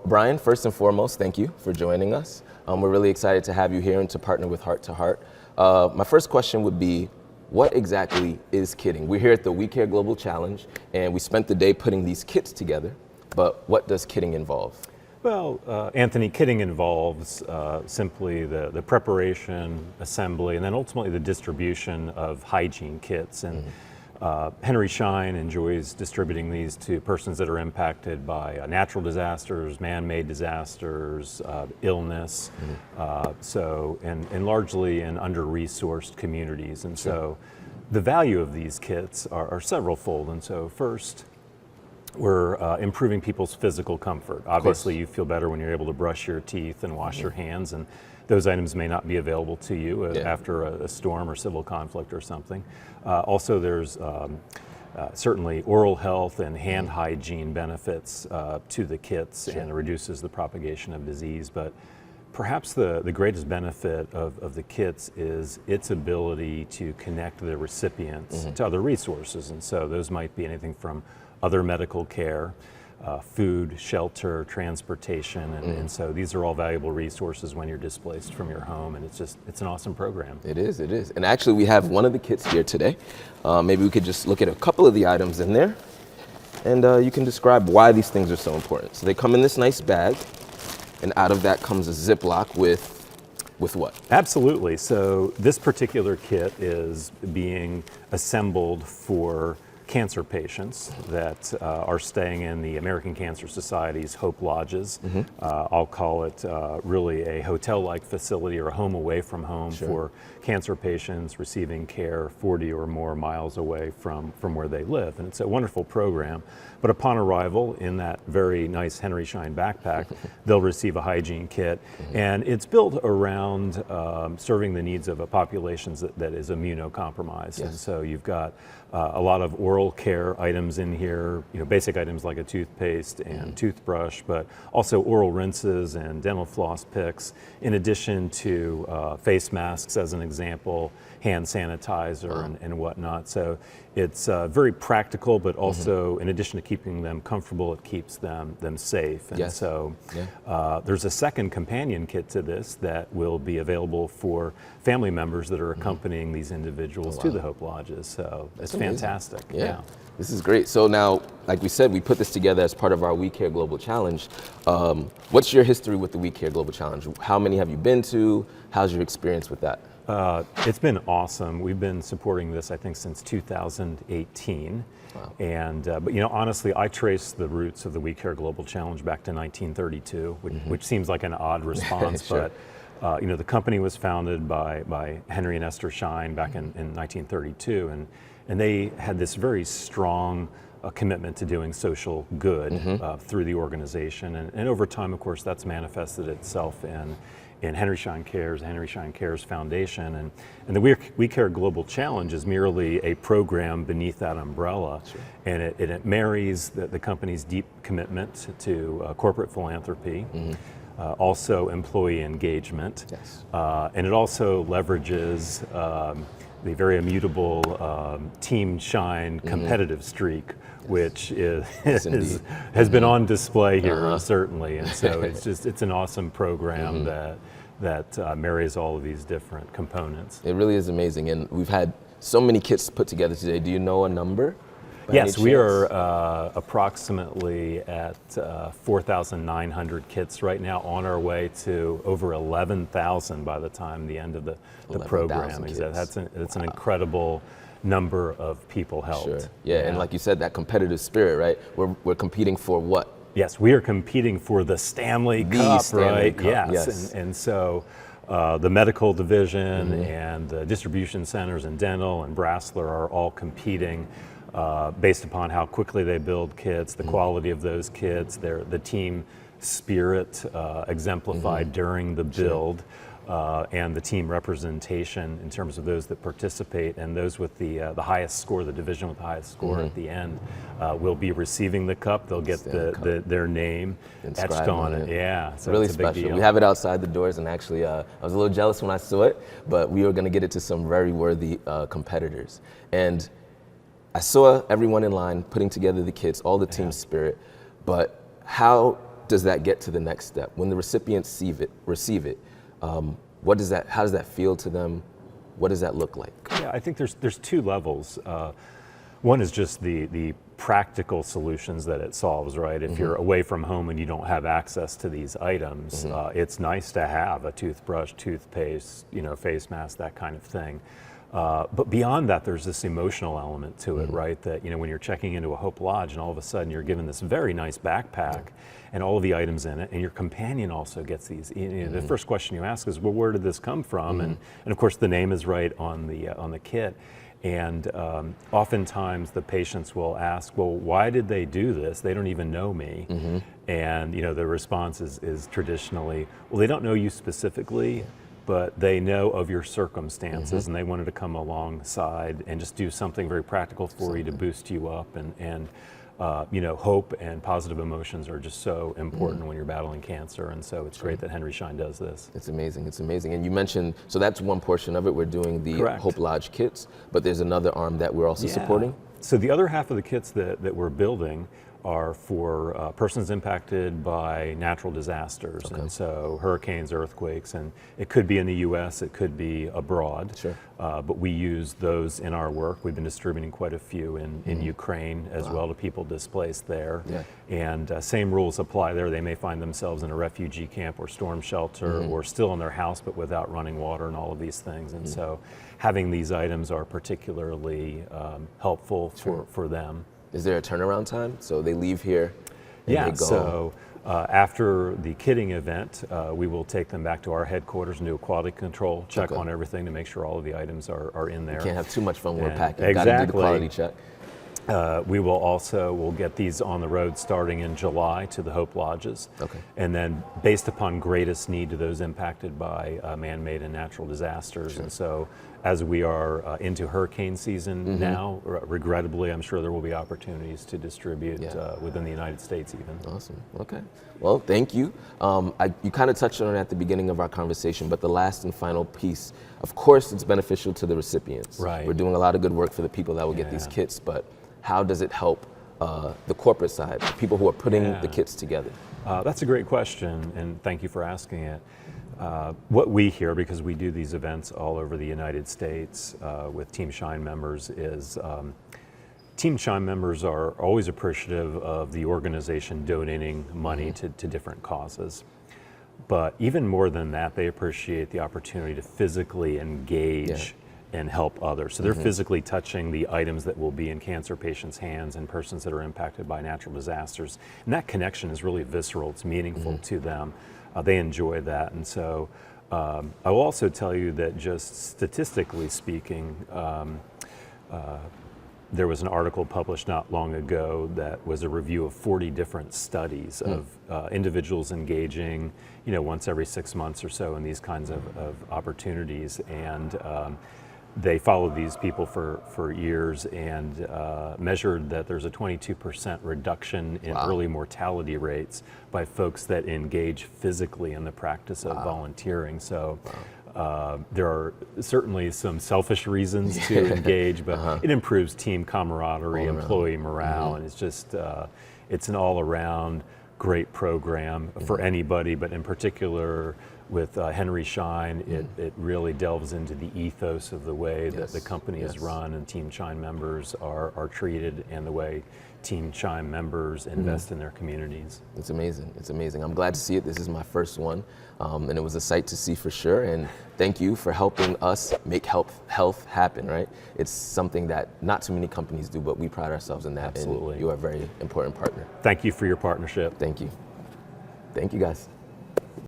Brian, first and foremost, thank you for joining us. We're really excited to have you here and to partner with Heart to Heart. My first question would be, what exactly is kitting? We're here at the We Care Global Challenge, and we spent the day putting these kits together, but what does kitting involve? Well, Anthony, kitting involves simply the preparation, assembly, and then ultimately the distribution of hygiene kits. And Henry Schein enjoys distributing these to persons that are impacted by natural disasters, man-made disasters, illness, and largely in under-resourced communities. And so the value of these kits are several-fold. And so first, we're improving people's physical comfort. Obviously, you feel better when you're able to brush your teeth and wash your hands, and those items may not be available to you after a storm or civil conflict or something. Also, there's certainly oral health and hand hygiene benefits to the kits, and it reduces the propagation of disease. But perhaps the greatest benefit of the kits is its ability to connect the recipients to other resources. And so those might be anything from other medical care, food, shelter, transportation, and so these are all valuable resources when you're displaced from your home, and it's an awesome program. It is. And actually we have one of the kits here today. Maybe we could just look at a couple of the items in there, and you can describe why these things are so important. So they come in this nice bag, and out of that comes a Ziploc with what? Absolutely. So this particular kit is being assembled for cancer patients that are staying in the American Cancer Society's Hope Lodges. I'll call it really a hotel-like facility or a home away from home for cancer patients receiving care 40 or more miles away from where they live. And it's a wonderful program. But upon arrival in that very nice Henry Schein backpack, they'll receive a hygiene kit. And it's built around serving the needs of a population that is immunocompromised. And so you've got a lot of oral care items in here, basic items like a toothpaste and toothbrush, but also oral rinses and dental floss picks, in addition to face masks as an example, hand sanitizer and whatnot. So it's very practical, but also in addition to keeping them comfortable, it keeps them safe. And so there's a second companion kit to this that will be available for family members that are accompanying these individuals to the Hope Lodges. So it's fantastic. Yeah. This is great. So now, like we said, we put this together as part of our We Care Global Challenge. What's your history with the We Care Global Challenge? How many have you been to? How's your experience with that? It's been awesome. We've been supporting this, I think, since 2018. And but honestly, I trace the roots of the We Care Global Challenge back to 1932, which seems like an odd response, but the company was founded by Henry and Esther Schein back in 1932, and they had this very strong commitment to doing social good through the organization, and over time, of course, that's manifested itself in Henry Schein Cares, Henry Schein Cares Foundation, and the We Care Global Challenge is merely a program beneath that umbrella, and it marries the company's deep commitment to corporate philanthropy, also employee engagement, and it also leverages the very immutable Team Schein competitive streak, which has been on display here, certainly. And so it's an awesome program that marries all of these different components. It really is amazing, and we've had so many kits put together today. Do you know a number? Yes, we are approximately at 4,900 kits right now, on our way to over 11,000 by the time the end of the program. That's an incredible number of people helped. And like you said, that competitive spirit, right? We're competing for what? Yes, we are competing for the Stanley Cup, right? Yes. And so the medical division and the distribution centers and dental and Brasseler are all competing based upon how quickly they build kits, the quality of those kits, the team spirit exemplified during the build, and the team representation in terms of those that participate, and those with the highest score, the division with the highest score at the end, will be receiving the cup. They'll get their name etched on it. Yeah, so really it's a big special. deal. We have it outside the doors, and actually I was a little jealous when I saw it, but we were going to get it to some very worthy competitors. And I saw everyone in line putting together the kits, all the team spirit, but how does that get to the next step? When the recipients receive it, how does that feel to them? What does that look like? Yeah, I think there's two levels. One is just the practical solutions that it solves, right? If you're away from home and you don't have access to these items, it's nice to have a toothbrush, toothpaste, face mask, that kind of thing. But beyond that, there's this emotional element to it, right? That, when you're checking into a Hope Lodge and all of a sudden you're given this very nice backpack and all of the items in it, and your companion also gets these. The first question you ask is, well, where did this come from? And of course the name is right on the kit. And oftentimes the patients will ask, well, why did they do this? They don't even know me. And the response is traditionally, well, they don't know you specifically, but they know of your circumstances, and they wanted to come alongside and just do something very practical for you to boost you up. And hope and positive emotions are just so important when you're battling cancer, and so it's great that Henry Schein does this. It's amazing, it's amazing. And you mentioned, so that's one portion of it, we're doing the Correct. Hope Lodge kits, but there's another arm that we're also supporting? So the other half of the kits that we're building are for persons impacted by natural disasters, and so hurricanes, earthquakes, and it could be in the U.S., it could be abroad, but we use those in our work. We've been distributing quite a few in Ukraine as well to people displaced there, and same rules apply there. They may find themselves in a refugee camp or storm shelter or still in their house but without running water and all of these things, and so having these items are particularly helpful for them. Is there a turnaround time? So they leave here and they go? So after the kitting event, we will take them back to our headquarters and do a quality control check on everything to make sure all of the items are in there. You can't have too much fun when we're packing. Exactly. Got to do the quality check. We'll get these on the road starting in July to the Hope Lodges. And then based upon greatest need to those impacted by man-made and natural disasters. And so as we are into hurricane season now, regrettably, I'm sure there will be opportunities to distribute within the United States even. Awesome, okay. Well, thank you. You kind of touched on it at the beginning of our conversation, but the last and final piece, of course it's beneficial to the recipients. Right. We're doing a lot of good work for the people that will get these kits, but how does it help the corporate side, the people who are putting the kits together? That's a great question, and thank you for asking it. What we hear, because we do these events all over the United States with Team Schein members, is Team Schein members are always appreciative of the organization donating money to different causes. But even more than that, they appreciate the opportunity to physically engage and help others. So they're physically touching the items that will be in cancer patients' hands and persons that are impacted by natural disasters. And that connection is really visceral, it's meaningful to them. They enjoy that. And so I will also tell you that just statistically speaking, there was an article published not long ago that was a review of 40 different studies of individuals engaging, once every 6 months or so in these kinds of opportunities. And they followed these people for years and measured that there's a 22% reduction in early mortality rates by folks that engage physically in the practice of volunteering. So there are certainly some selfish reasons to engage, but it improves team camaraderie, employee morale, and it's just, it's an all-around great program for anybody, but in particular with Henry Schein, it really delves into the ethos of the way that the company is run and Team Schein members are treated and the way Team Schein members invest in their communities. It's amazing, it's amazing. I'm glad to see it. This is my first one, and it was a sight to see for sure, and thank you for helping us make health happen, right? It's something that not too many companies do, but we pride ourselves in that. Absolutely. And you are a very important partner. Thank you for your partnership. Thank you. Thank you, guys.